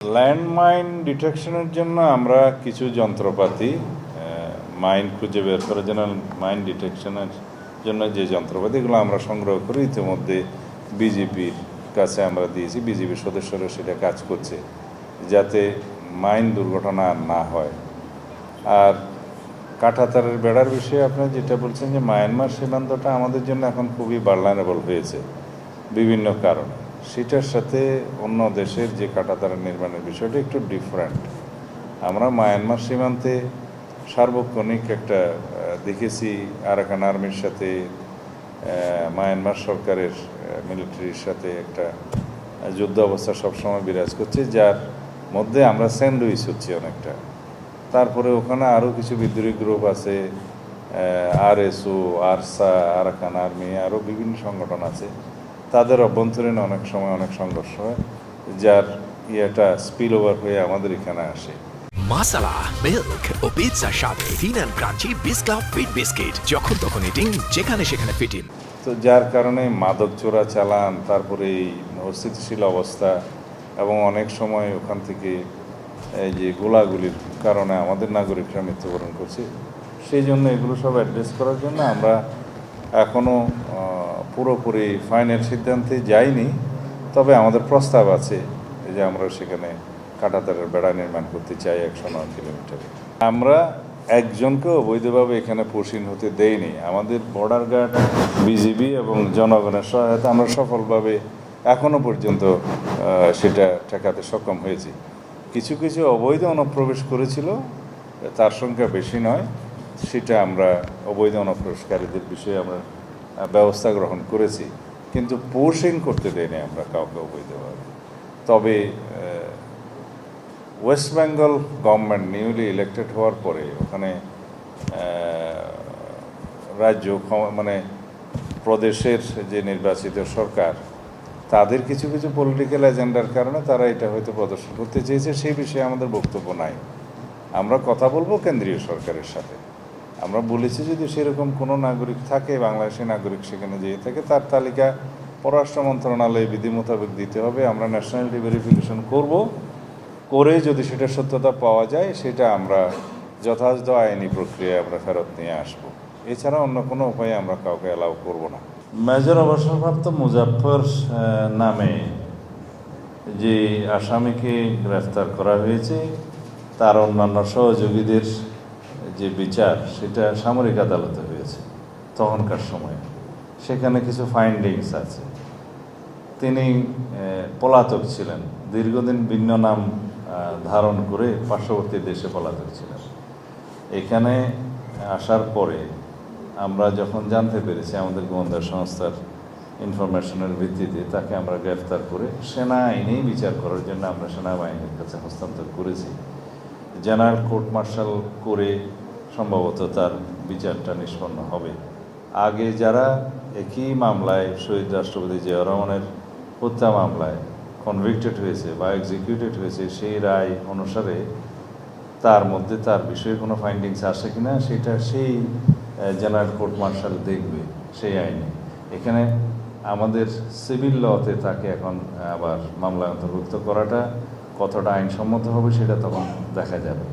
Landmine ডিটেকশনের জন্য আমরা কিছু যন্ত্রপাতি মাইন খুঁজে বের করার জন্য মাইন ডিটেকশনের জন্য যে যন্ত্রপাতি এগুলো আমরা সংগ্রহ করি ইতিমধ্যে বিজেপির কাছে আমরা দিয়েছি। বিজেপির সদস্যরা সেটা কাজ করছে যাতে মাইন দুর্ঘটনা না হয়। আর কাঁটাতারের বেড়ার বিষয়ে আপনি যেটা বলছেন যে মায়ানমার সীমান্তটা আমাদের জন্য এখন খুবই ভালনারেবল হয়েছে বিভিন্ন কারণে। সেটার সাথে অন্য দেশের যে কাঁটাতারের নির্মাণের বিষয়টা একটু ডিফারেন্ট। আমরা মায়ানমার সীমান্তে সার্বক্ষণিক একটা দেখেছি আরাকান আর্মির সাথে মায়ানমার সরকারের মিলিটারির সাথে একটা যুদ্ধ অবস্থা সবসময় বিরাজ করছে, যার মধ্যে আমরা স্যান্ডউইচ হচ্ছি অনেকটা। তারপরে ওখানে আরও কিছু বিদ্রোহী গ্রুপ আছে, আরএসও, আরসা, আরাকান আর্মি, আরও বিভিন্ন সংগঠন আছে। তাদের অভ্যন্তরীণ অনেক সময় অনেক সংঘর্ষ হয়, যার ইয়েটা স্পিল ওভার হয়ে আমাদের এখানে আসে। মাসালা, মিল্ক ও পিৎজার সাথে thin and crunchy biscuit fit biscuit, যখন তখন ইটিং, যেখানে সেখানে ফিটিং। তো যার কারণে মাদক চোরা চালান, তারপরে এই অস্থিতিশীল অবস্থা এবং অনেক সময় ওখান থেকে এই যে গোলাগুলির কারণে আমাদের নাগরিকরা মৃত্যুবরণ করছে। সেই জন্য এগুলো সব অ্যাড্রেস করার জন্য আমরা এখনও পুরোপুরি ফাইনাল সিদ্ধান্তে যাইনি, তবে আমাদের প্রস্তাব আছে যে আমরা সেখানে কাঁটাতারের বেড়া নির্মাণ করতে চাই 109 কিলোমিটারে। আমরা একজনকেও অবৈধভাবে এখানে পোষিন হতে দেইনি। আমাদের বর্ডার গার্ড, বিজিবি এবং জনগণের সহায়তা আমরা সফলভাবে এখনও পর্যন্ত সেটা ঠেকাতে সক্ষম হয়েছি। কিছু কিছু অবৈধ অনুপ্রবেশ করেছিল, তার সংখ্যা বেশি নয়। সেটা আমরা অবৈধ অনুপ্রবেশকারীদের বিষয়ে আমরা ব্যবস্থা গ্রহণ করেছি, কিন্তু পোর্শিং করতে দেয়নি আমরা কাউকে অবৈধভাবে। তবে West Bengal government newly elected হওয়ার পরে ওখানে রাজ্য মানে প্রদেশের যে নির্বাচিত সরকার, তাদের কিছু কিছু পলিটিক্যাল এজেন্ডার কারণে তারা এটা হয়তো প্রদর্শন করতে চেয়েছে। সেই বিষয়ে আমাদের বক্তব্য নাই। আমরা কথা বলবো কেন্দ্রীয় সরকারের সাথে। আমরা বলেছি যদি সেরকম কোনো নাগরিক থাকে, বাংলাদেশি নাগরিক সেখানে যেয়ে থাকে, তার তালিকা পররাষ্ট্র মন্ত্রণালয়ে বিধি মোতাবেক দিতে হবে। আমরা ন্যাশনালিটি ভেরিফিকেশন করব, করে যদি সেটা সত্যতা পাওয়া যায় সেটা আমরা যথাযথ আইনি প্রক্রিয়ায় আমরা ফেরত নিয়ে আসব। এছাড়া অন্য কোনো উপায়ে আমরা কাউকে অ্যালাউ করব না। মেজর অবসরপ্রাপ্ত মুজাফফর নামে যে আসামিকে গ্রেফতার করা হয়েছে, তার অন্যান্য সহযোগীদের যে বিচার সেটা সামরিক আদালতে হয়েছে তখনকার সময়ে। সেখানে কিছু ফাইন্ডিংস আছে। তিনি পলাতক ছিলেন, দীর্ঘদিন ভিন্ন নাম ধারণ করে পার্শ্ববর্তী দেশে পলাতক ছিলেন। এখানে আসার পরে আমরা যখন জানতে পেরেছি আমাদের গোয়েন্দা সংস্থার ইনফরমেশনের ভিত্তিতে, তাকে আমরা গ্রেফতার করে সেনা আইনেই বিচার করার জন্য আমরা সেনাবাহিনীর কাছে হস্তান্তর করেছি। জেনারেল কোর্ট মার্শাল করে সম্ভবত তার বিচারটা নিষ্পন্ন হবে। আগে যারা একই মামলায় শহীদ রাষ্ট্রপতি জিয়াউর রহমানের হত্যা মামলায় কনভিক্টেড হয়েছে বা এক্সিকিউটেড হয়েছে, সেই রায় অনুসারে তার মধ্যে তার বিষয়ে কোনো ফাইন্ডিংস আসে কিনা সেটা সেই জেনারেল কোর্ট মার্শাল দেখবে সেই আইনে। এখানে আমাদের সিভিল লতে তাকে এখন আবার মামলায় অন্তর্ভুক্ত করাটা কতটা আইনসম্মত হবে সেটা তখন দেখা যাবে।